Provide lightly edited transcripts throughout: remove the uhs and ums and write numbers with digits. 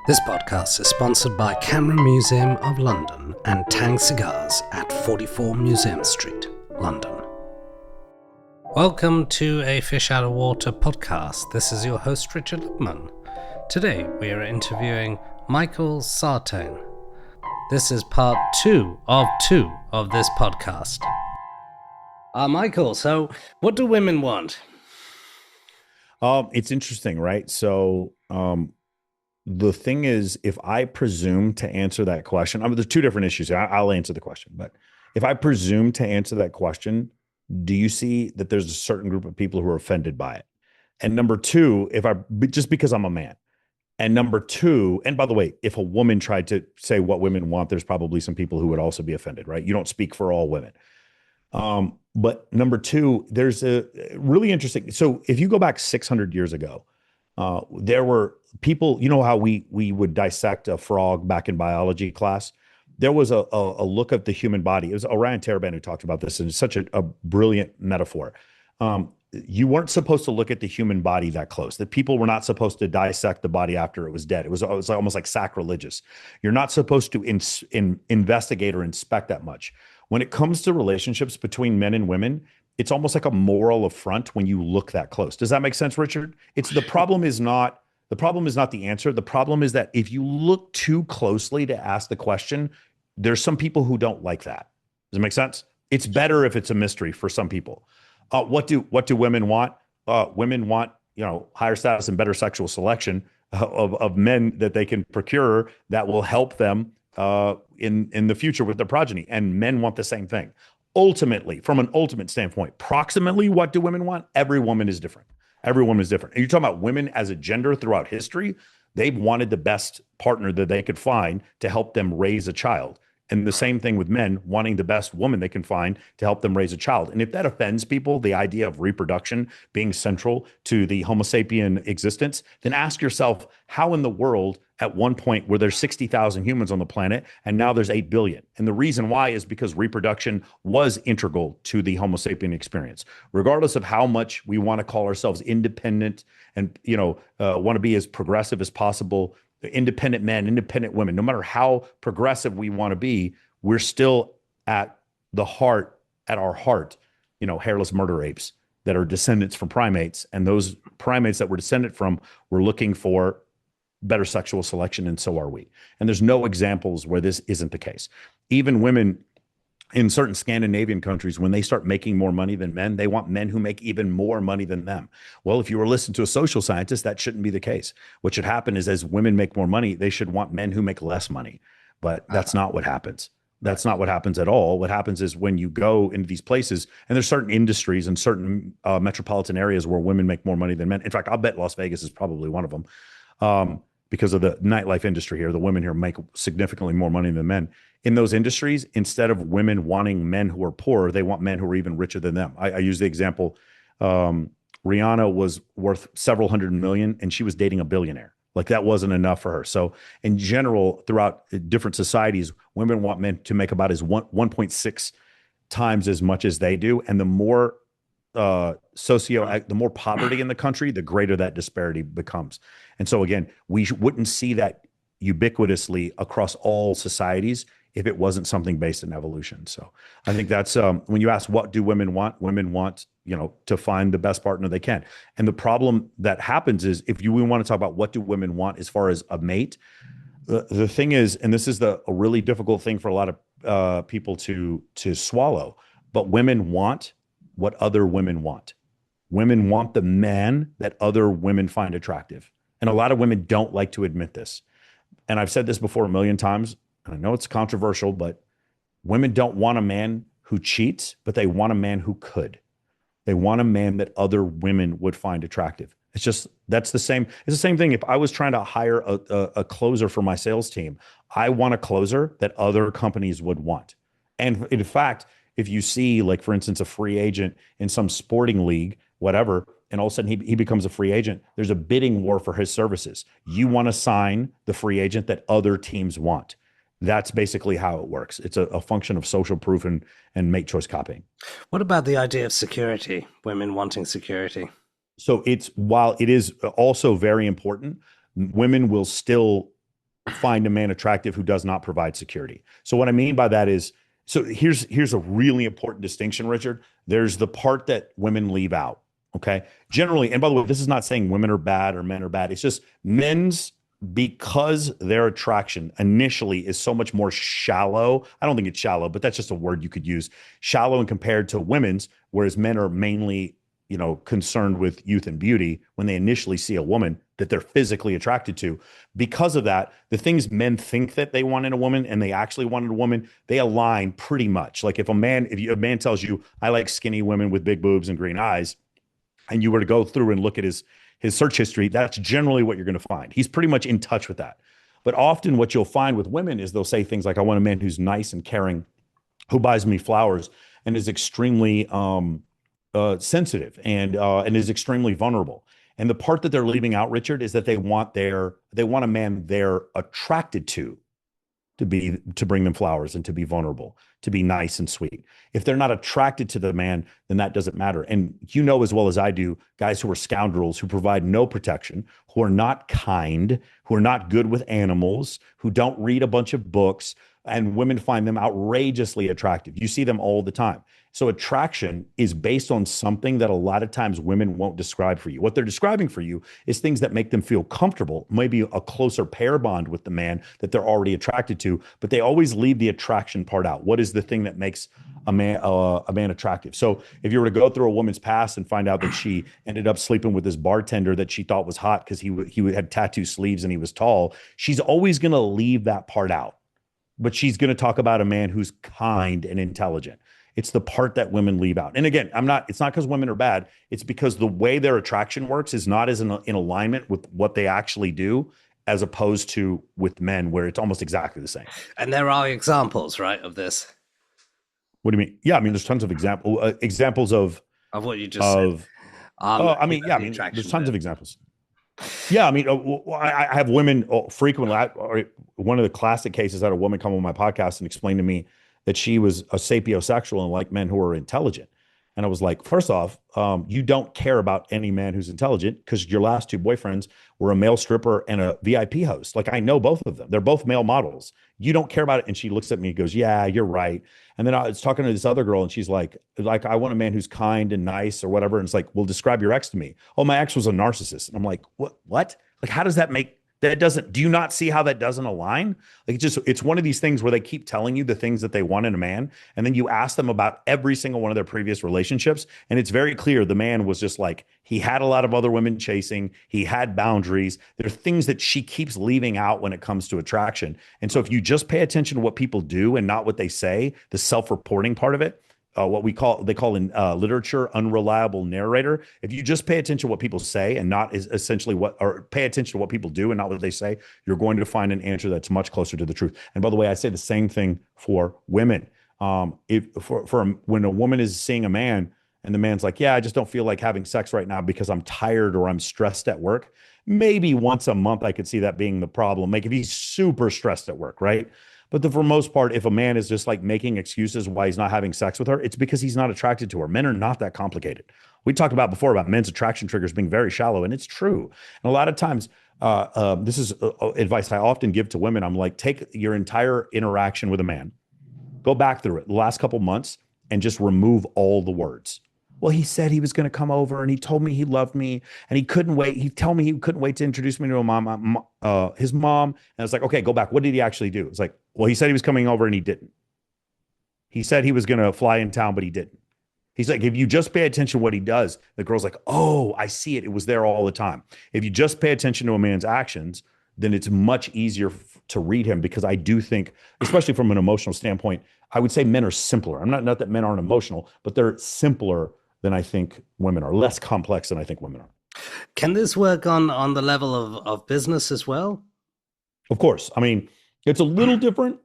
This podcast is sponsored by Camera Museum of London and Tang Cigars at 44 Museum Street, London. Welcome to a Fish Out of Water podcast. This is your host, Richard Lipman. Today we are interviewing Michael Sartain. This is part two of this podcast. Michael, so what do women want? It's interesting, right? So the thing is, if I presume to answer that question, there's two different issues. I'll answer the question, but if I presume to answer that question, do you see that there's a certain group of people who are offended by it? And number two, just because I'm a man. And number two, and by the way, if a woman tried to say what women want, there's probably some people who would also be offended, right? You don't speak for all women. But number two, there's a really interesting. So if you go back 600 years ago, there were people, you know how we would dissect a frog back in biology class? There was a look at the human body. It was Orion Taraban who talked about this, and it's such a brilliant metaphor. You weren't supposed to look at the human body that close. That people were not supposed to dissect the body after it was dead. It was almost like sacrilegious. You're not supposed to investigate or inspect that much. When it comes to relationships between men and women, it's almost like a moral affront when you look that close. Does that make sense, Richard? The problem is not the answer. The problem is that if you look too closely to ask the question, there's some people who don't like that. Does it make sense? It's better if it's a mystery for some people. What do women want? Women want, higher status and better sexual selection of men that they can procure that will help them in the future with their progeny. And men want the same thing. Ultimately, from an ultimate standpoint, proximately, what do women want? Every woman is different. Every woman is different. And you're talking about women as a gender throughout history. They've wanted the best partner that they could find to help them raise a child. And the same thing with men wanting the best woman they can find to help them raise a child. And if that offends people, the idea of reproduction being central to the Homo sapien existence, then ask yourself, how in the world at one point were there 60,000 humans on the planet and now there's 8 billion? And the reason why is because reproduction was integral to the Homo sapien experience. Regardless of how much we want to call ourselves independent and, want to be as progressive as possible, independent men, independent women, no matter how progressive we want to be, we're still at our heart, hairless murder apes that are descendants from primates. And those primates that we're descended from were looking for better sexual selection, and so are we. And there's no examples where this isn't the case. Even women in certain Scandinavian countries, when they start making more money than men, they want men who make even more money than them. Well, if you were listening to a social scientist, that shouldn't be the case. What should happen is as women make more money, they should want men who make less money. But that's not what happens. That's not what happens at all. What happens is when you go into these places, and there's certain industries and certain metropolitan areas where women make more money than men. In fact, I'll bet Las Vegas is probably one of them. Because of the nightlife industry here, the women here make significantly more money than men. In those industries, instead of women wanting men who are poor, they want men who are even richer than them. I use the example, Rihanna was worth several hundred million and she was dating a billionaire. Like that wasn't enough for her. So in general, throughout different societies, women want men to make about 1.6 times as much as they do. And the more the more poverty in the country, the greater that disparity becomes. And so again, we wouldn't see that ubiquitously across all societies if it wasn't something based in evolution. So I think that's when you ask what do women want to find the best partner they can. And the problem that happens is we want to talk about what do women want as far as a mate, the thing is, and this is a really difficult thing for a lot of people to swallow, but women want what other women want. Women want the man that other women find attractive. And a lot of women don't like to admit this. And I've said this before a million times, and I know it's controversial, but women don't want a man who cheats, but they want a man who could. They want a man that other women would find attractive. It's the same thing. If I was trying to hire a closer for my sales team, I want a closer that other companies would want. And in fact, if you see, like, for instance, a free agent in some sporting league, whatever, and all of a sudden he becomes a free agent, there's a bidding war for his services. You want to sign the free agent that other teams want. That's basically how it works. It's a function of social proof and mate choice copying. What about the idea of security, women wanting security? So while it is also very important, women will still find a man attractive who does not provide security. So what I mean by that is, so here's a really important distinction, Richard. There's the part that women leave out. Okay. Generally, and by the way, this is not saying women are bad or men are bad. It's just men's, because their attraction initially is so much more shallow. I don't think it's shallow, but that's just a word you could use. Shallow and compared to women's, whereas men are mainly, concerned with youth and beauty when they initially see a woman that they're physically attracted to. Because of that, the things men think that they want in a woman and they actually want in a woman, they align pretty much. Like if a man tells you, I like skinny women with big boobs and green eyes, and you were to go through and look at his search history, that's generally what you're going to find. He's pretty much in touch with that. But often what you'll find with women is they'll say things like, I want a man who's nice and caring, who buys me flowers and is extremely sensitive and is extremely vulnerable. And the part that they're leaving out, Richard, is that they want a man they're attracted to bring them flowers and to be vulnerable, to be nice and sweet. If they're not attracted to the man, then that doesn't matter. And as well as I do, guys who are scoundrels, who provide no protection, who are not kind, who are not good with animals, who don't read a bunch of books, and women find them outrageously attractive. You see them all the time. So attraction is based on something that a lot of times women won't describe for you. What they're describing for you is things that make them feel comfortable, maybe a closer pair bond with the man that they're already attracted to, but they always leave the attraction part out. What is the thing that makes a man attractive? So if you were to go through a woman's past and find out that she ended up sleeping with this bartender that she thought was hot because he had tattoo sleeves and he was tall, she's always going to leave that part out. But she's going to talk about a man who's kind and intelligent. It's the part that women leave out. And again, it's not because women are bad. It's because the way their attraction works is not as in alignment with what they actually do, as opposed to with men where it's almost exactly the same. And there are examples, right, of this. What do you mean? Yeah, I mean, there's tons of examples of what you just said. There's tons of examples. Yeah, I mean, I have women frequently. One of the classic cases, I had a woman come on my podcast and explain to me that she was a sapiosexual and liked men who are intelligent. And I was like, first off, you don't care about any man who's intelligent because your last two boyfriends were a male stripper and a VIP host. Like, I know both of them. They're both male models. You don't care about it. And she looks at me and goes, yeah, you're right. And then I was talking to this other girl and she's like, I want a man who's kind and nice or whatever. And it's like, well, describe your ex to me. Oh, my ex was a narcissist. And I'm like, what? Like, how does that make do you not see how that doesn't align? Like, it's one of these things where they keep telling you the things that they want in a man. And then you ask them about every single one of their previous relationships. And it's very clear the man was just like, he had a lot of other women chasing. He had boundaries. There are things that she keeps leaving out when it comes to attraction. And so if you just pay attention to what people do and not what they say, the self-reporting part of it, what they call in literature, unreliable narrator. If you just pay attention to what people say and not is essentially pay attention to what people do and not what they say, you're going to find an answer that's much closer to the truth. And by the way, I say the same thing for women. When a woman is seeing a man and the man's like, yeah, I just don't feel like having sex right now because I'm tired or I'm stressed at work. Maybe once a month, I could see that being the problem. Like if he's super stressed at work, right? But for the most part, if a man is just like making excuses why he's not having sex with her, it's because he's not attracted to her. Men are not that complicated. We talked about before about men's attraction triggers being very shallow, and it's true. And a lot of times, this is advice I often give to women. I'm like, take your entire interaction with a man, go back through it the last couple months, and just remove all the words. Well, he said he was going to come over and he told me he loved me and he couldn't wait. He told me he couldn't wait to introduce me to his mom. And I was like, okay, go back. What did he actually do? It's like, well, he said he was coming over and he didn't. He said he was going to fly in town, but he didn't. He's like, if you just pay attention to what he does, the girl's like, oh, I see it. It was there all the time. If you just pay attention to a man's actions, then it's much easier to read him, because I do think, especially from an emotional standpoint, I would say men are simpler. I'm not that men aren't emotional, but they're simpler than I think women are, less complex than I think women are. Can this work on the level of business as well? Of course. I mean, it's a little different.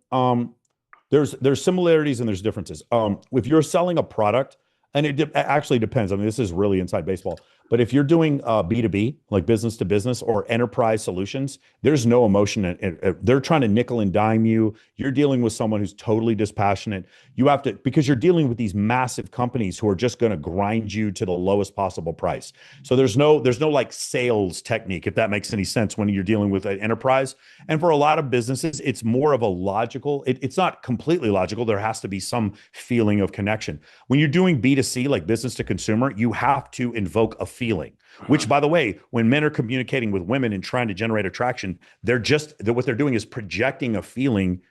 There's similarities and there's differences. If you're selling a product, and it actually depends. I mean, this is really inside baseball. But if you're doing B2B, like business to business or enterprise solutions, there's no emotion. They're trying to nickel and dime you. You're dealing with someone who's totally dispassionate. You have to, because you're dealing with these massive companies who are just going to grind you to the lowest possible price. So there's no like sales technique, if that makes any sense, when you're dealing with an enterprise. And for a lot of businesses, it's more of a logical, it's not completely logical. There has to be some feeling of connection. When you're doing B2C, like business to consumer, you have to invoke a feeling, which, by the way, when men are communicating with women and trying to generate attraction, what they're doing is projecting a feeling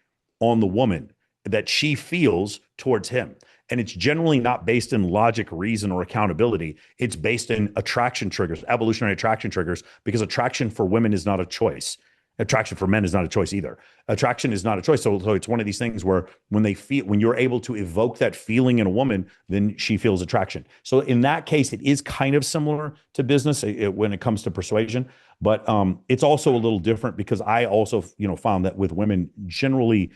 on the woman that she feels towards him. And it's generally not based in logic, reason, or accountability. It's based in attraction triggers, evolutionary attraction triggers, because attraction for women is not a choice. Attraction for men is not a choice either. Attraction is not a choice. So it's one of these things where when you're able to evoke that feeling in a woman, then she feels attraction. So in that case, it is kind of similar to business when it comes to persuasion, but it's also a little different because I also, found that with women generally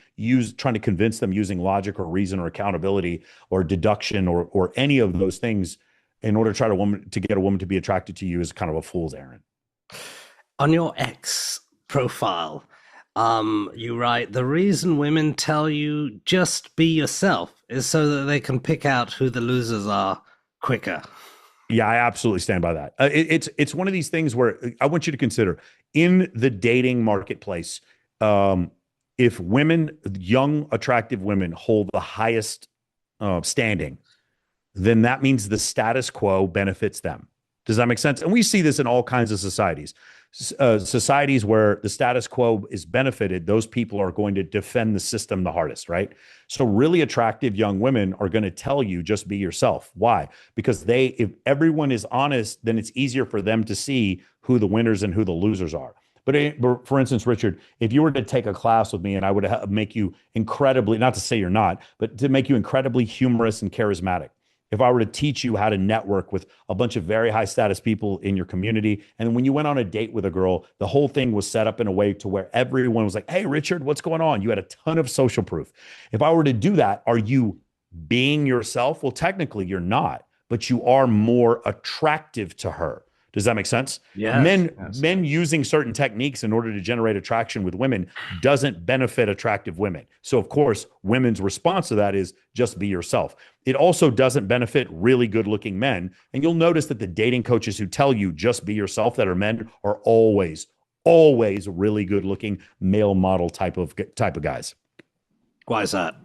trying to convince them using logic or reason or accountability or deduction or any of those things in order to try to get a woman to be attracted to you is kind of a fool's errand. On your X profile, you write, the reason women tell you just be yourself is so that they can pick out who the losers are quicker. Yeah, I absolutely stand by that. It's one of these things where I want you to consider in the dating marketplace, if young, attractive women hold the highest standing, then that means the status quo benefits them. Does that make sense? And we see this in all kinds of societies. Societies where the status quo is benefited, those people are going to defend the system the hardest, right? So really attractive young women are going to tell you, just be yourself. Why? Because if everyone is honest, then it's easier for them to see who the winners and who the losers are. But for instance, Richard, if you were to take a class with me and I would make you incredibly, not to say you're not, but to make you incredibly humorous and charismatic. If I were to teach you how to network with a bunch of very high status people in your community, and when you went on a date with a girl, the whole thing was set up in a way to where everyone was like, hey, Richard, what's going on? You had a ton of social proof. If I were to do that, are you being yourself? Well, technically you're not, but you are more attractive to her. Does that make sense? Yes. Men using certain techniques in order to generate attraction with women doesn't benefit attractive women. So of course, women's response to that is just be yourself. It also doesn't benefit really good looking men. And you'll notice that the dating coaches who tell you just be yourself that are men are always really good looking male model type of guys. Why is that?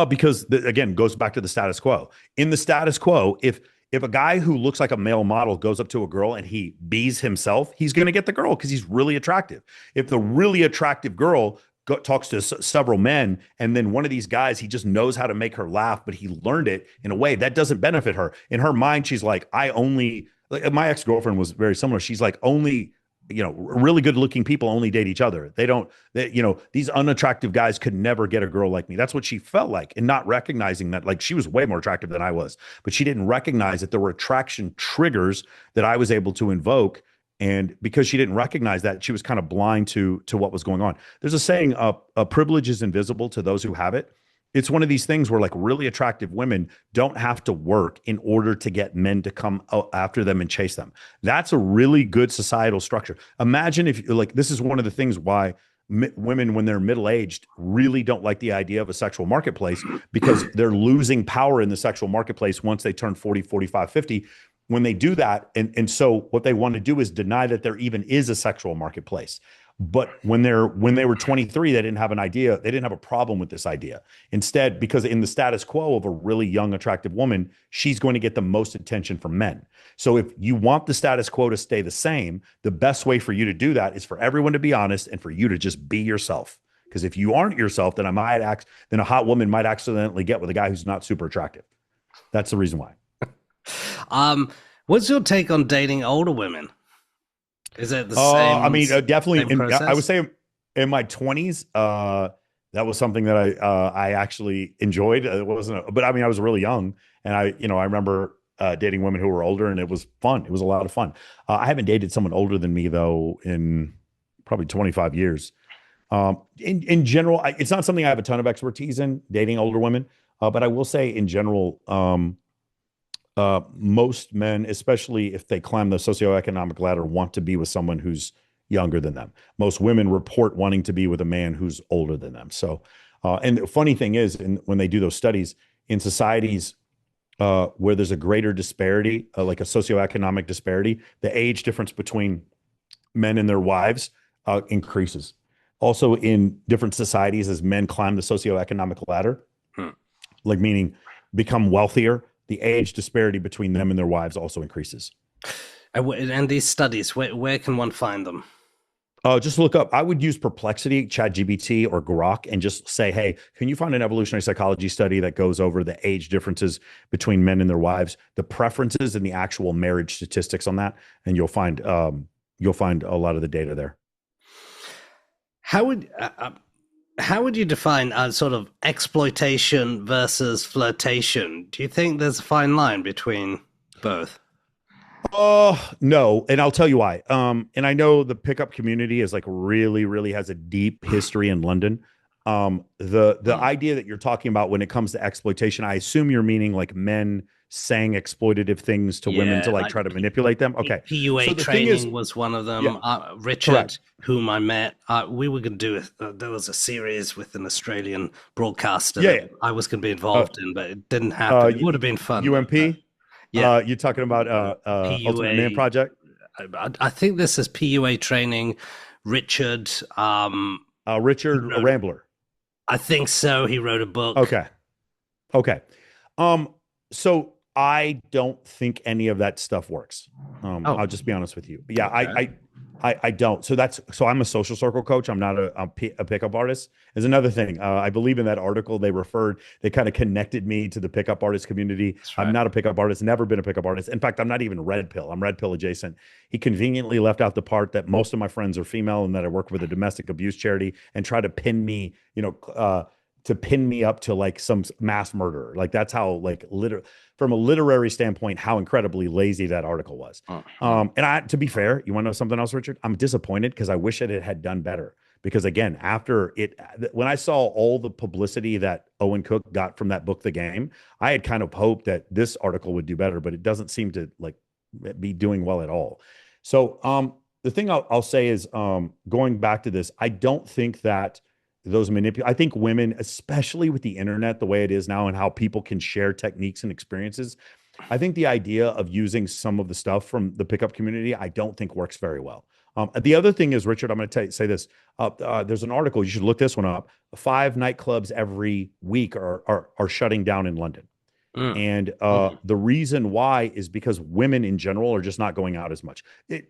Because again, goes back to the status quo. In the status quo, if a guy who looks like a male model goes up to a girl and he bees himself, he's going to get the girl because he's really attractive. If the really attractive girl talks to several men and then one of these guys, he just knows how to make her laugh, but he learned it in a way that doesn't benefit her. In her mind, she's like, my ex-girlfriend was very similar. She's like, only really good looking people only date each other. These unattractive guys could never get a girl like me. That's what she felt like, and not recognizing that, like, she was way more attractive than I was, but she didn't recognize that there were attraction triggers that I was able to invoke. And because she didn't recognize that, she was kind of blind to what was going on. There's a saying, privilege is invisible to those who have it. It's one of these things where like really attractive women don't have to work in order to get men to come after them and chase them. That's a really good societal structure. Imagine if this is one of the things why women, when they're middle-aged, really don't like the idea of a sexual marketplace, because they're losing power in the sexual marketplace once they turn 40, 45, 50. When they do that, and so what they want to do is deny that there even is a sexual marketplace. But when they were 23, they didn't have an idea. They didn't have a problem with this idea. Instead, because in the status quo of a really young, attractive woman, she's going to get the most attention from men. So if you want the status quo to stay the same, the best way for you to do that is for everyone to be honest and for you to just be yourself. Because if you aren't yourself, then a hot woman might accidentally get with a guy who's not super attractive. That's the reason why. What's your take on dating older women? Is it the same? I mean, definitely. I would say in my 20s, that was something that I actually enjoyed. It wasn't, but I mean, I was really young, and I remember dating women who were older, and it was fun. It was a lot of fun. I haven't dated someone older than me though in probably 25 years. In general, it's not something I have a ton of expertise in, dating older women. But I will say in general, Most men, especially if they climb the socioeconomic ladder, want to be with someone who's younger than them. Most women report wanting to be with a man who's older than them. So, and the funny thing is, when they do those studies in societies where there's a greater disparity, like a socioeconomic disparity, the age difference between men and their wives increases. Also, in different societies, as men climb the socioeconomic ladder, like meaning become wealthier, the age disparity between them and their wives also increases. And these studies, where can one find them? Just look up. I would use Perplexity, ChatGPT, or Grok, and just say, "Hey, can you find an evolutionary psychology study that goes over the age differences between men and their wives, the preferences, and the actual marriage statistics on that?" And you'll find a lot of the data there. How would you define sort of exploitation versus flirtation? Do you think there's a fine line between both? No, and I'll tell you why. And I know the pickup community is like really has a deep history in London. The idea that you're talking about when it comes to exploitation, I assume you're meaning like men saying exploitative things to women to like try to manipulate them. Okay. PUA So the training thing is, was one of them. yeah, Richard, correct. whom I met, we were going to do there was a series with an Australian broadcaster Yeah, that I was going to be involved in, but it didn't happen. It would have been fun. UMP. Yeah, You're talking about Ultimate Man PUA. Project. I think this is PUA training. Richard, Richard Rambler. I think so. He wrote a book. Okay. So I don't think any of that stuff works. I'll just be honest with you. Yeah, Okay. I don't. So I'm a social circle coach. I'm not a pickup artist. Is another thing. I believe in that article they kind of connected me to the pickup artist community. That's right. I'm not a pickup artist, never been a pickup artist. In fact, I'm not even red pill. I'm red pill adjacent. He conveniently left out the part that most of my friends are female and that I work with a domestic abuse charity and try to pin me, to pin me up to like some mass murderer. Like that's how like from a literary standpoint, how incredibly lazy that article was. And to be fair, you want to know something else, Richard? I'm disappointed because I wish it had done better. Because again, when I saw all the publicity that Owen Cook got from that book, The Game, I had kind of hoped that this article would do better, but it doesn't seem to like be doing well at all. So the thing I'll say is going back to this, I don't think that I think women, especially with the internet, the way it is now and how people can share techniques and experiences, I think the idea of using some of the stuff from the pickup community, I don't think works very well. The other thing is, Richard, I'm going to say this. There's an article, you should look this one up. 5 nightclubs every week are shutting down in London. And the reason why is because women in general are just not going out as much.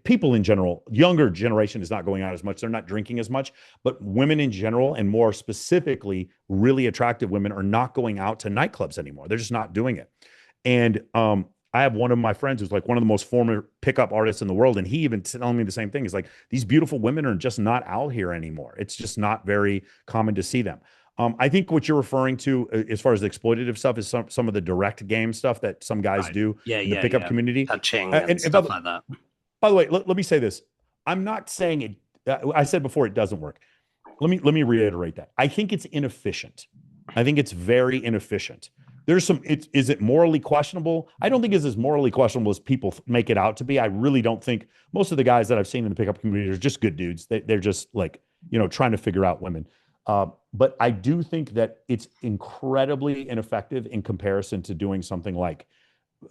People in general, younger generation is not going out as much. They're not drinking as much. But women in general, and more specifically, really attractive women are not going out to nightclubs anymore. They're just not doing it. And I have one of my friends who's like one of the most former pickup artists in the world. And he even telling me the same thing. He's like, these beautiful women are just not out here anymore. It's just not very common to see them. I think what you're referring to as far as the exploitative stuff is some of the direct game stuff that some guys do in the pickup community. Touching and stuff like that. By the way, let me say this. I'm not saying it. I said before it doesn't work. Let me reiterate that. I think it's inefficient. I think it's very inefficient. Is it morally questionable? I don't think it's as morally questionable as people make it out to be. I really don't think most of the guys that I've seen in the pickup community are just good dudes. They're just like, trying to figure out women. But I do think that it's incredibly ineffective in comparison to doing something like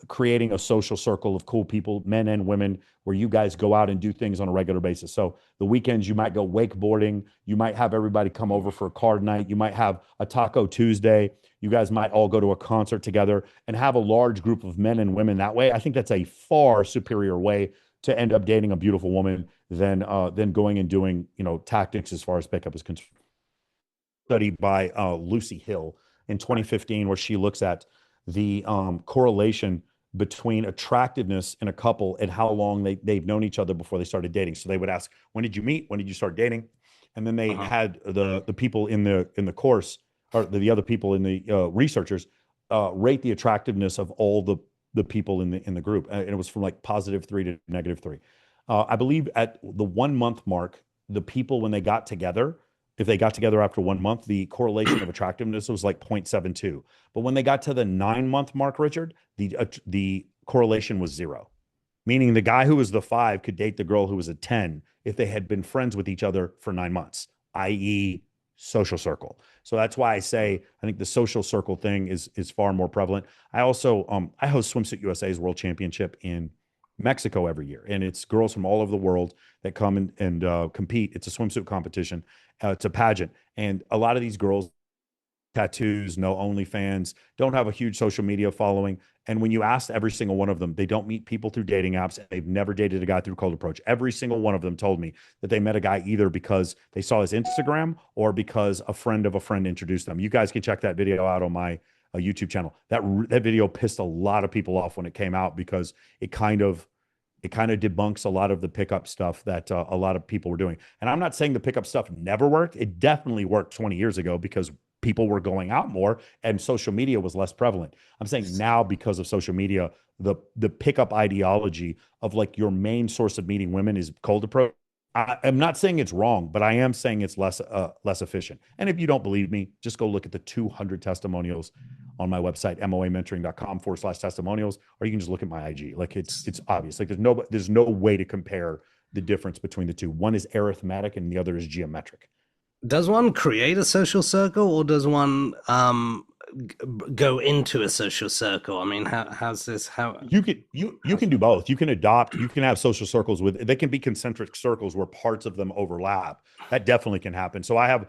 creating a social circle of cool people, men and women, where you guys go out and do things on a regular basis. So the weekends, you might go wakeboarding. You might have everybody come over for a card night. You might have a Taco Tuesday. You guys might all go to a concert together and have a large group of men and women that way. I think that's a far superior way to end up dating a beautiful woman than going and doing, tactics as far as pickup is concerned. Study by Lucy Hill in 2015, where she looks at the correlation between attractiveness in a couple and how long they've known each other before they started dating. So they would ask, when did you meet? When did you start dating? And then they had the people in the course, or the other people in the researchers rate the attractiveness of all the people in the group. And it was from like +3 to -3. I believe at the 1 month mark, the people, when they got together, if they got together after 1 month, the correlation of attractiveness was like 0.72. But when they got to the 9 month mark, Richard, the correlation was zero. Meaning the guy who was the 5 could date the girl who was a 10 if they had been friends with each other for 9 months, i.e., social circle. So that's why I say I think the social circle thing is far more prevalent. I also I host Swimsuit USA's World Championship in Mexico every year, and it's girls from all over the world that come and compete. It's a swimsuit competition. It's a pageant, and a lot of these girls tattoos, no OnlyFans, don't have a huge social media following. And when you ask every single one of them, they don't meet people through dating apps. They've never dated a guy through cold approach. Every single one of them told me that they met a guy either because they saw his Instagram or because a friend of a friend introduced them. You guys can check that video out on my YouTube channel. That video pissed a lot of people off when it came out because it kind of debunks a lot of the pickup stuff that a lot of people were doing. And I'm not saying the pickup stuff never worked. It definitely worked 20 years ago because people were going out more and social media was less prevalent. I'm saying now because of social media, the pickup ideology of like your main source of meeting women is cold approach. I'm not saying it's wrong, but I am saying it's less efficient. And if you don't believe me, just go look at the 200 testimonials on my website, moamentoring.com/testimonials, or you can just look at my IG. Like it's obvious. Like there's no way to compare the difference between the two. One is arithmetic and the other is geometric. Does one create a social circle, or does one go into a social circle? I mean, how's this? How You can do both. You can adopt. You can have social circles with. They can be concentric circles where parts of them overlap. That definitely can happen. So I have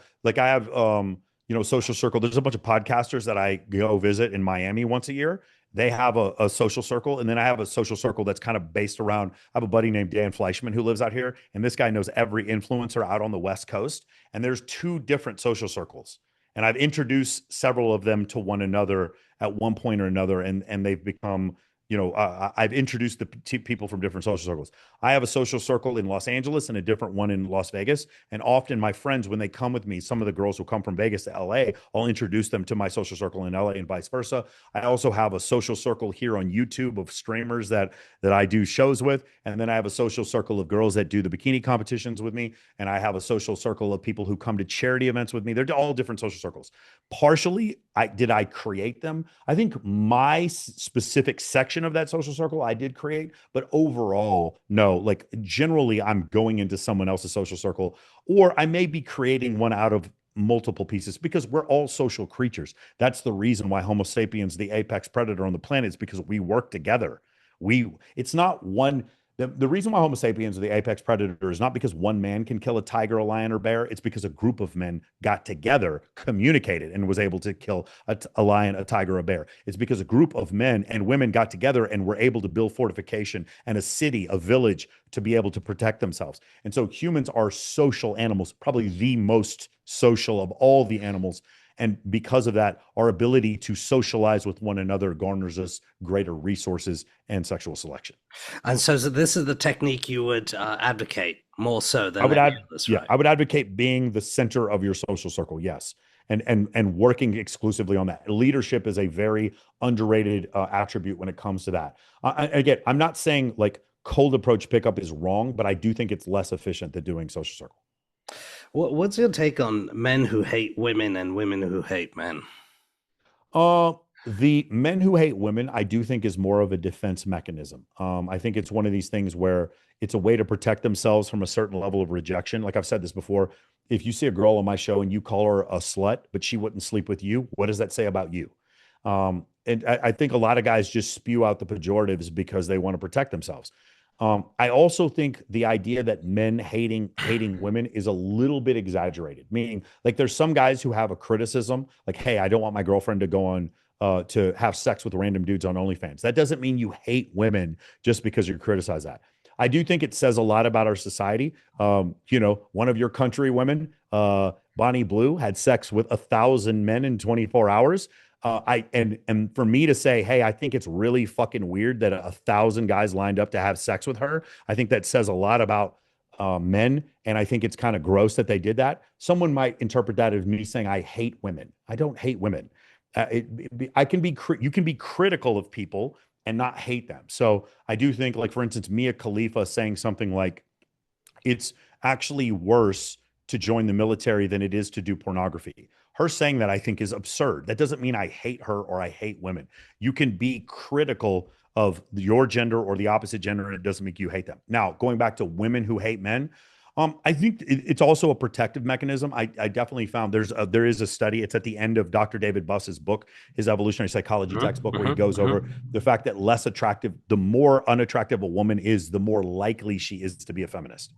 social circle. There's a bunch of podcasters that I go visit in Miami once a year. They have a social circle, and then I have a social circle that's kind of based around. I have a buddy named Dan Fleischman who lives out here, and this guy knows every influencer out on the West Coast. And there's two different social circles, and I've introduced several of them to one another at one point or another, and they've become. I've introduced the people from different social circles. I have a social circle in Los Angeles and a different one in Las Vegas. And often my friends, when they come with me, some of the girls who come from Vegas to LA, I'll introduce them to my social circle in LA and vice versa. I also have a social circle here on YouTube of streamers that I do shows with. And then I have a social circle of girls that do the bikini competitions with me. And I have a social circle of people who come to charity events with me. They're all different social circles. Partially, I create them? I think my specific section of that social circle I did create, but overall, no. Like generally, I'm going into someone else's social circle, or I may be creating one out of multiple pieces because we're all social creatures. That's the reason why Homo sapiens, the apex predator on the planet, is because we work together. It's not one. The reason why Homo sapiens are the apex predator is not because one man can kill a tiger, a lion, or bear. It's because a group of men got together, communicated, and was able to kill a lion, a tiger, a bear. It's because a group of men and women got together and were able to build fortification and a city, a village to be able to protect themselves. And so humans are social animals, probably the most social of all the animals. And because of that, our ability to socialize with one another garners us greater resources and sexual selection. and so this is the technique you would advocate more so I than would any add, others, yeah, right? I would advocate being the center of your social circle. Yes. And working exclusively on that. Leadership is a very underrated attribute when it comes to that. Again, I'm not saying like cold approach pickup is wrong, but I do think it's less efficient than doing social circle. What's your take on men who hate women and women who hate men? Uh, the men who hate women, I do think is more of a defense mechanism. I think it's one of these things where it's a way to protect themselves from a certain level of rejection. Like I've said this before, if you see a girl on my show and you call her a slut, but she wouldn't sleep with you, what does that say about you? And I think a lot of guys just spew out the pejoratives because they want to protect themselves. I also think the idea that men hating women is a little bit exaggerated. Meaning, like, there's some guys who have a criticism, like, "Hey, I don't want my girlfriend to go on to have sex with random dudes on OnlyFans." That doesn't mean you hate women just because you criticize that. I do think it says a lot about our society. One of your country women, Bonnie Blue, had sex with 1,000 men in 24 hours. And for me to say, hey, I think it's really fucking weird that 1,000 guys lined up to have sex with her. I think that says a lot about men, and I think it's kind of gross that they did that. Someone might interpret that as me saying I hate women. I don't hate women. I can be you can be critical of people and not hate them. So I do think, like for instance, Mia Khalifa saying something like, "It's actually worse to join the military than it is to do pornography. Her saying that, I think, is absurd. That doesn't mean I hate her or I hate women. You can be critical of your gender or the opposite gender, and it doesn't make you hate them. Now, going back to women who hate men, I think it's also a protective mechanism. I definitely found there is a study. It's at the end of Dr. David Buss's book, his evolutionary psychology textbook, where he goes over the fact that the more unattractive a woman is, the more likely she is to be a feminist.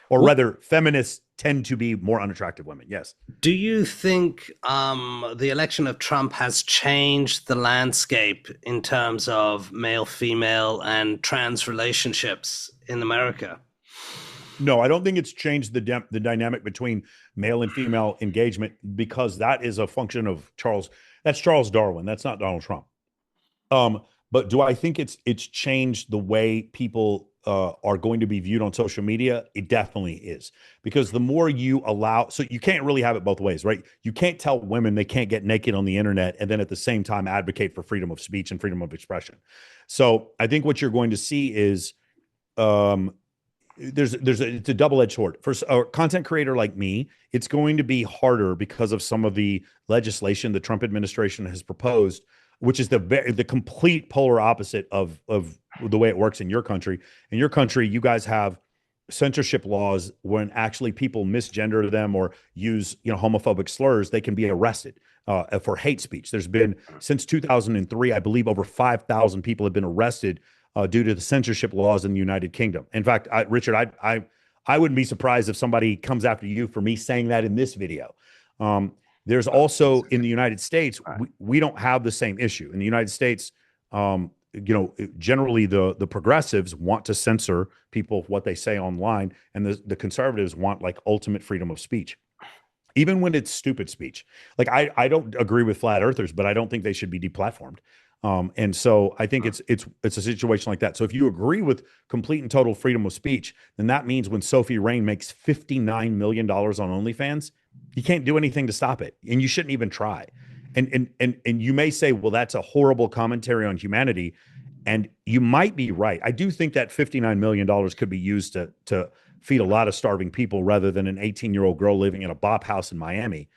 Or rather, feminists tend to be more unattractive women. Yes. Do you think the election of Trump has changed the landscape in terms of male-female and trans relationships in America? No, I don't think it's changed the dynamic between male and female engagement, because that is a function of Charles Darwin. That's not Donald Trump. But do I think it's changed the way people are going to be viewed on social media? It definitely is, because the more you allow, so you can't really have it both ways, right? You can't tell women they can't get naked on the internet and then at the same time advocate for freedom of speech and freedom of expression. So I think what you're going to see is it's a double-edged sword. For a content creator like me, it's going to be harder because of some of the legislation the Trump administration has proposed, which is the complete polar opposite of the way it works in your country. In your country, you guys have censorship laws when actually people misgender them or use homophobic slurs, they can be arrested for hate speech. There's been, since 2003, I believe, over 5,000 people have been arrested due to the censorship laws in the United Kingdom. In fact, Richard, I wouldn't be surprised if somebody comes after you for me saying that in this video. There's also, in the United States, we don't have the same issue. In the United States, generally the progressives want to censor people, what they say online, and the conservatives want like ultimate freedom of speech, even when it's stupid speech. Like I don't agree with flat earthers, but I don't think they should be deplatformed. And so I think it's a situation like that. So if you agree with complete and total freedom of speech, then that means when Sophie Rain makes $59 million on OnlyFans, you can't do anything to stop it, and you shouldn't even try. And you may say, well, that's a horrible commentary on humanity, and you might be right. I do think that $59 million could be used to feed a lot of starving people rather than an 18-year-old girl living in a bop house in Miami.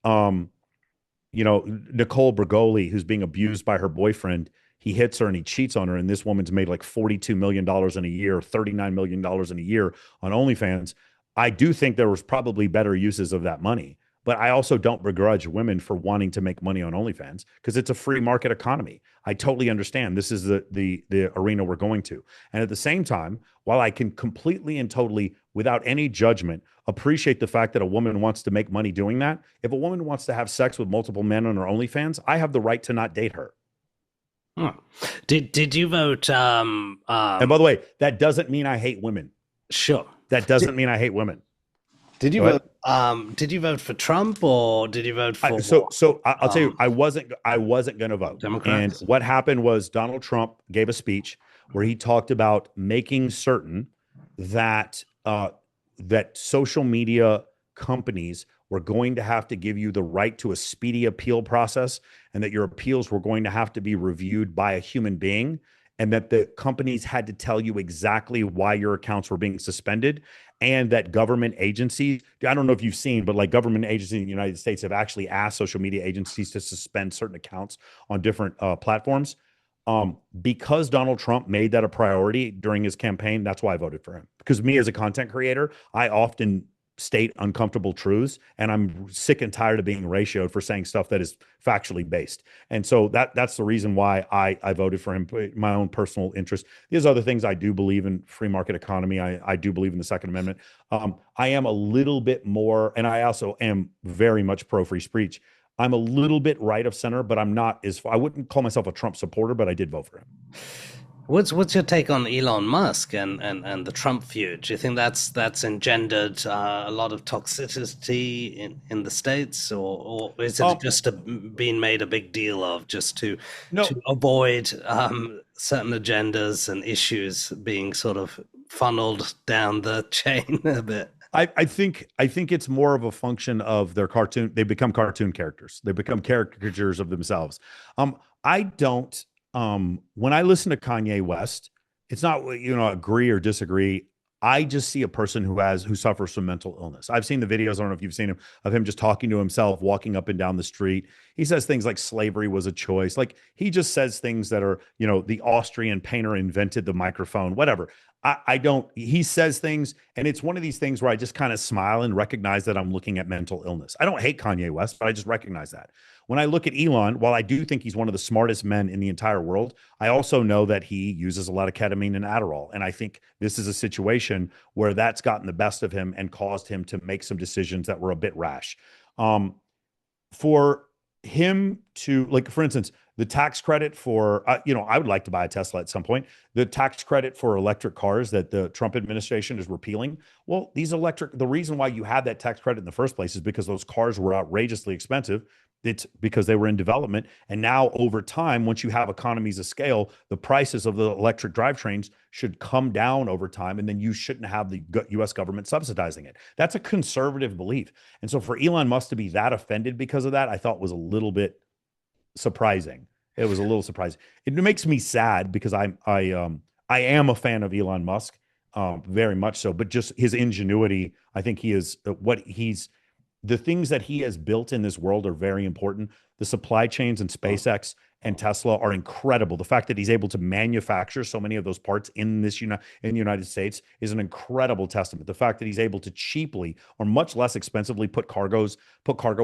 Nicole Bergoli, who's being abused by her boyfriend, he hits her and he cheats on her. And this woman's made like $42 million in a year, $39 million in a year on OnlyFans. I do think there was probably better uses of that money, but I also don't begrudge women for wanting to make money on OnlyFans because it's a free market economy. I totally understand this is the arena we're going to. And at the same time, while I can completely and totally, without any judgment, appreciate the fact that a woman wants to make money doing that, if a woman wants to have sex with multiple men on her OnlyFans, I have the right to not date her. Did you vote? And by the way, that doesn't mean I hate women. Sure. That doesn't mean I hate women. Did you vote? Did you vote for Trump or did you vote for? So I'll tell you, I wasn't going to vote. Democrats. And what happened was Donald Trump gave a speech where he talked about making certain that that social media companies were going to have to give you the right to a speedy appeal process, and that your appeals were going to have to be reviewed by a human being, and that the companies had to tell you exactly why your accounts were being suspended, and that government agencies, I don't know if you've seen, but like government agencies in the United States have actually asked social media agencies to suspend certain accounts on different platforms. Because Donald Trump made that a priority during his campaign, that's why I voted for him. Because me as a content creator, I often state uncomfortable truths, and I'm sick and tired of being ratioed for saying stuff that is factually based. And so that's the reason why I voted for him, my own personal interest. There's other things. I do believe in free market economy. I do believe in the Second Amendment. I am a little bit more, and I also am very much pro free speech. I'm a little bit right of center, but I'm not I wouldn't call myself a Trump supporter, but I did vote for him. What's your take on Elon Musk and the Trump feud? Do you think that's engendered a lot of toxicity in the States, or is it just being made a big deal of just to avoid certain agendas and issues being sort of funneled down the chain a bit? I think it's more of a function of their cartoon. They become cartoon characters. They become caricatures of themselves. I don't. When I listen to Kanye West, it's not, agree or disagree. I just see a person who suffers from mental illness. I've seen the videos, I don't know if you've seen him, of him just talking to himself, walking up and down the street. He says things like slavery was a choice. Like he just says things that are, the Austrian painter invented the microphone, whatever. I don't, he says things, and it's one of these things where I just kind of smile and recognize that I'm looking at mental illness. I don't hate Kanye West, but I just recognize that. When I look at Elon, while I do think he's one of the smartest men in the entire world, I also know that he uses a lot of ketamine and Adderall. And I think this is a situation where that's gotten the best of him and caused him to make some decisions that were a bit rash. For him to, like, for instance, the tax credit for, I would like to buy a Tesla at some point. The tax credit for electric cars that the Trump administration is repealing. Well, the reason why you had that tax credit in the first place is because those cars were outrageously expensive. It's because they were in development. And now over time, once you have economies of scale, the prices of the electric drivetrains should come down over time. And then you shouldn't have the US government subsidizing it. That's a conservative belief. And so for Elon Musk to be that offended because of that, I thought was a little bit surprising. It was a little surprising. It makes me sad because I am a fan of Elon Musk, very much so, but just his ingenuity. I think the things that he has built in this world are very important. The supply chains and SpaceX and Tesla are incredible. The fact that he's able to manufacture so many of those parts in the United States is an incredible testament. The fact that he's able to cheaply or much less expensively put cargo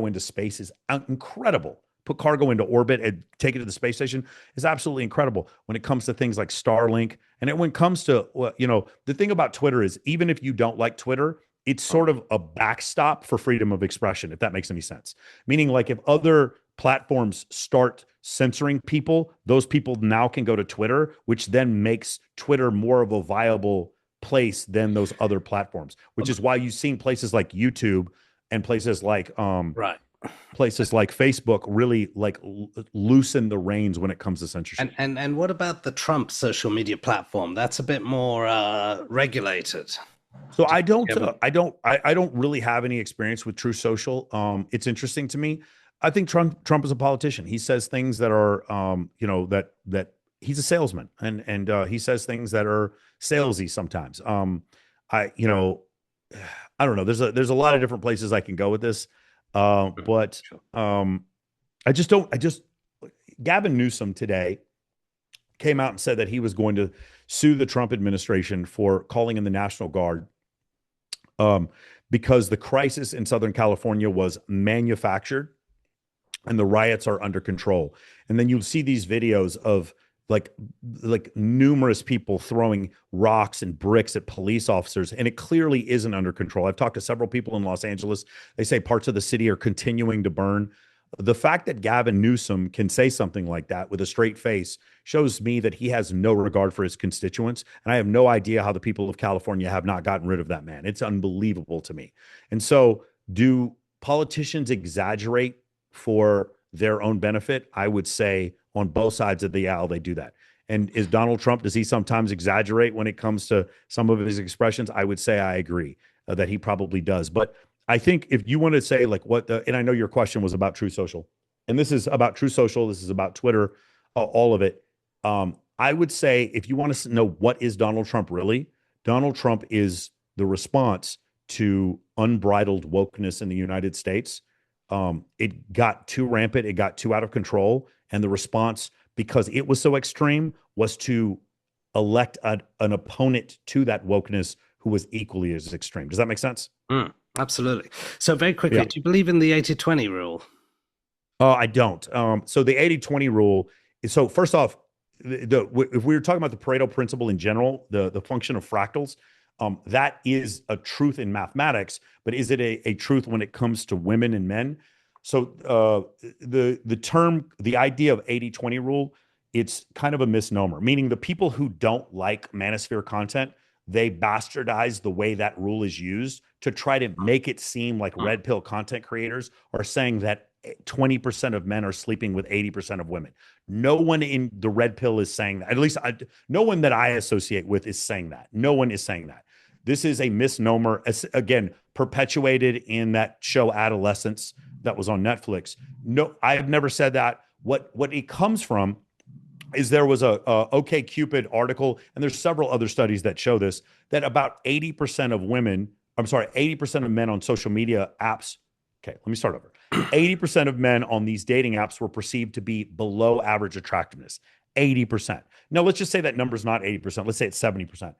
into space is incredible. Put cargo into orbit and take it to the space station is absolutely incredible. When it comes to things like Starlink, and when it comes to, the thing about Twitter is, even if you don't like Twitter, it's sort of a backstop for freedom of expression, if that makes any sense. Meaning, like, if other platforms start censoring people, those people now can go to Twitter, which then makes Twitter more of a viable place than those other platforms, which is why you've seen places like YouTube and places like places like Facebook really loosen the reins when it comes to censorship. And what about the Trump social media platform? That's a bit more regulated. So I don't really have any experience with True Social. It's interesting to me. I think Trump is a politician. He says things that are, that he's a salesman, and he says things that are salesy sometimes. I don't know. There's a lot of different places I can go with this, but Gavin Newsom today came out and said that he was going to sue the Trump administration for calling in the National Guard because the crisis in Southern California was manufactured and the riots are under control. And then you'll see these videos of like numerous people throwing rocks and bricks at police officers, and it clearly isn't under control. I've talked to several people in Los Angeles. They say parts of the city are continuing to burn. The fact that Gavin Newsom can say something like that with a straight face shows me that he has no regard for his constituents. And I have no idea how the people of California have not gotten rid of that man. It's unbelievable to me. And so, do politicians exaggerate for their own benefit? I would say on both sides of the aisle, they do that. And is Donald Trump, does he sometimes exaggerate when it comes to some of his expressions? I would say I agree that he probably does. But I think if you want to say and I know your question was about True Social, and this is about True Social, this is about Twitter, all of it. I would say if you want to know what is Donald Trump really, Donald Trump is the response to unbridled wokeness in the United States. It got too rampant, it got too out of control, and the response, because it was so extreme, was to elect an opponent to that wokeness who was equally as extreme. Does that make sense? Absolutely. So very quickly, do you believe in the 80-20 rule? I don't. So the 80-20 rule is, so first off, if we were talking about the Pareto principle in general, the function of fractals, that is a truth in mathematics, but is it a truth when it comes to women and men? So the idea of 80-20 rule, it's kind of a misnomer, meaning the people who don't like manosphere content, they bastardize the way that rule is used to try to make it seem like red pill content creators are saying that 20% of men are sleeping with 80% of women. No one in the red pill is saying that. At least no one that I associate with is saying that. No one is saying that. This is a misnomer, again, perpetuated in that show Adolescence that was on Netflix. No, I have never said that. What it comes from, is there was a OkCupid article, and there's several other studies that show this, that about 80% of women, I'm sorry, 80% of men on social media apps. Okay, let me start over. 80% of men on these dating apps were perceived to be below average attractiveness. 80%. Now, let's just say that number's not 80%. Let's say it's 70%.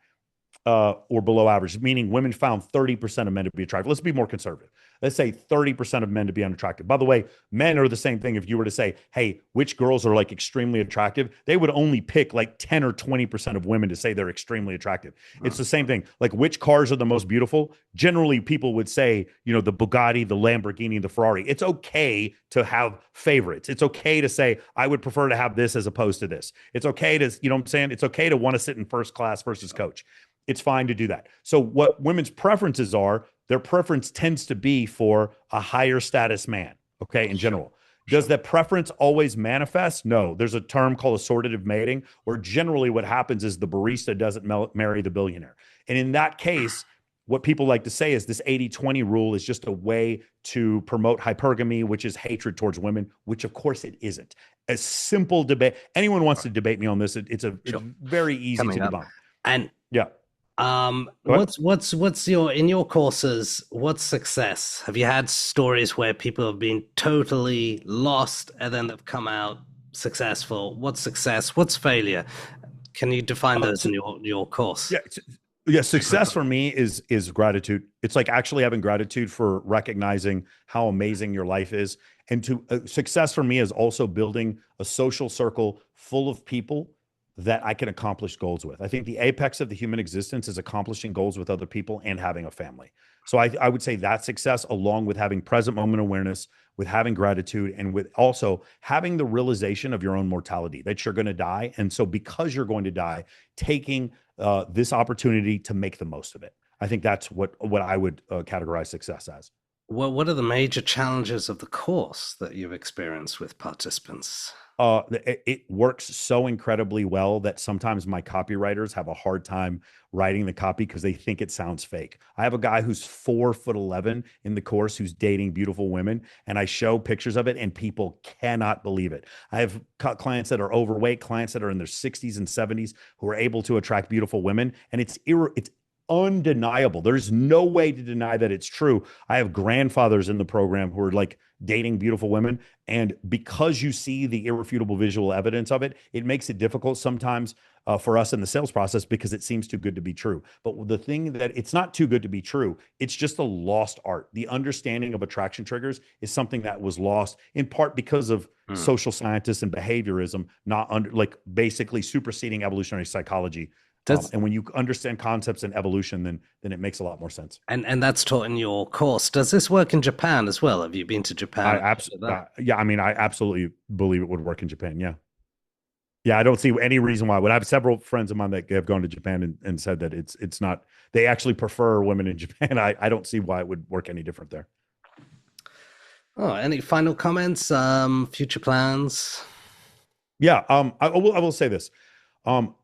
Or below average, meaning women found 30% of men to be attractive. Let's be more conservative. Let's say 30% of men to be unattractive. By the way, men are the same thing. If you were to say, hey, which girls are like extremely attractive, they would only pick like 10 or 20% of women to say they're extremely attractive. It's the same thing. Like, which cars are the most beautiful? Generally, people would say, the Bugatti, the Lamborghini, the Ferrari. It's okay to have favorites. It's okay to say, I would prefer to have this as opposed to this. It's okay to, you know what I'm saying? It's okay to want to sit in first class versus coach. It's fine to do that. So what women's preferences are, their preference tends to be for a higher status man, okay, in general. Does that preference always manifest? No. There's a term called assortative mating, where generally what happens is the barista doesn't marry the billionaire. And in that case, what people like to say is this 80-20 rule is just a way to promote hypergamy, which is hatred towards women, which of course it isn't. A simple debate. Anyone wants to debate me on this, it's very easy to debunk. And yeah. What's your, in your courses, what's success? Have you had stories where people have been totally lost and then they've come out successful? What's success? What's failure? Can you define those in your course? Yeah. Success for me is gratitude. It's like actually having gratitude for recognizing how amazing your life is. And success for me is also building a social circle full of people that I can accomplish goals with. I think the apex of the human existence is accomplishing goals with other people and having a family. So I would say that success, along with having present moment awareness, with having gratitude, and with also having the realization of your own mortality, that you're going to die. And so because you're going to die, taking this opportunity to make the most of it. I think that's what I would categorize success as. Well, what are the major challenges of the course that you've experienced with participants? It works so incredibly well that sometimes my copywriters have a hard time writing the copy because they think it sounds fake. I have a guy who's 4'11" in the course who's dating beautiful women, and I show pictures of it and people cannot believe it. I have clients that are overweight, clients that are in their 60s and 70s who are able to attract beautiful women, and it's undeniable. There's no way to deny that it's true. I have grandfathers in the program who are like dating beautiful women. And because you see the irrefutable visual evidence of it, it makes it difficult sometimes for us in the sales process because it seems too good to be true. But the thing that it's not too good to be true, it's just a lost art. The understanding of attraction triggers is something that was lost in part because of social scientists and behaviorism, basically superseding evolutionary psychology. And when you understand concepts and evolution, then it makes a lot more sense. And that's taught in your course. Does this work in Japan as well? Have you been to Japan? Yeah, I mean, I absolutely believe it would work in Japan. Yeah. Yeah, I don't see any reason why. I have several friends of mine that have gone to Japan and said that it's not, they actually prefer women in Japan. I don't see why it would work any different there. Oh, any final comments? Future plans? Yeah, I will say this.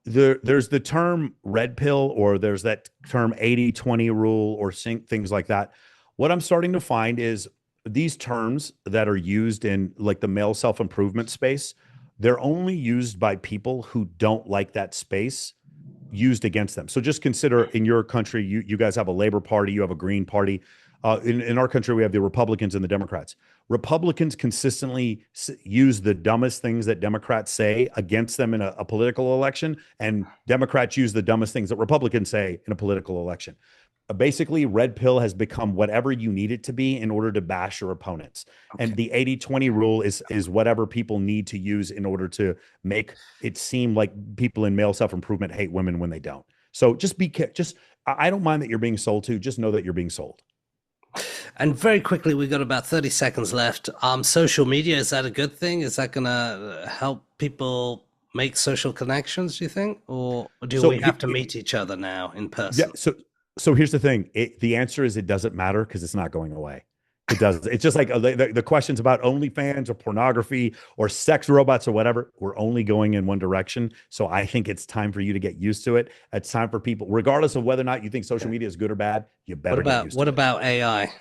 There's the term red pill, or there's that term 80-20 rule, or things like that. What I'm starting to find is these terms that are used in like the male self-improvement space, they're only used by people who don't like that space used against them. So just consider in your country, you guys have a Labor Party, you have a Green Party. In our country, we have the Republicans and the Democrats. Republicans consistently use the dumbest things that Democrats say against them in a political election, and Democrats use the dumbest things that Republicans say in a political election. Basically, red pill has become whatever you need it to be in order to bash your opponents. Okay. And the 80-20 rule is whatever people need to use in order to make it seem like people in male self-improvement hate women when they don't. So I don't mind that you're being sold to, just know that you're being sold. And very quickly, we've got about 30 seconds left. Social media, is that a good thing? Is that going to help people make social connections, do you think? Or do we have to meet each other now in person? Yeah, so here's the thing. The answer is it doesn't matter because it's not going away. It does. It's just like the questions about OnlyFans or pornography or sex robots or whatever, we're only going in one direction. So I think it's time for you to get used to it. It's time for people, regardless of whether or not you think social media is good or bad, you better get used to it. What about AI?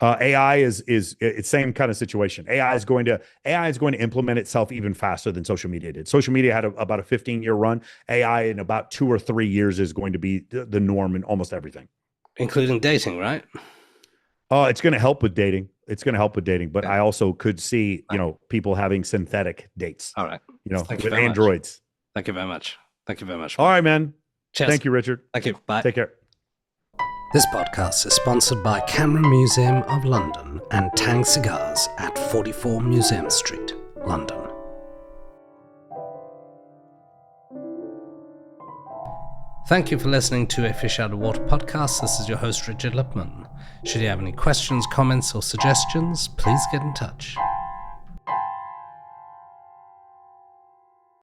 AI is it's same kind of situation. AI is going to implement itself even faster than social media did. Social media had about a 15-year run. AI in about 2 or 3 years is going to be the norm in almost everything, including dating, right? It's going to help with dating. But I also could see, people having synthetic dates. All right. With androids. Thank you very much. All right, man. Cheers. Thank you, Richard. Thank you. Bye. Take care. This podcast is sponsored by Camera Museum of London and Tang Cigars at 44 Museum Street, London. Thank you for listening to a Fish Out of Water podcast. This is your host, Richard Lipman. Should you have any questions, comments, or suggestions, please get in touch.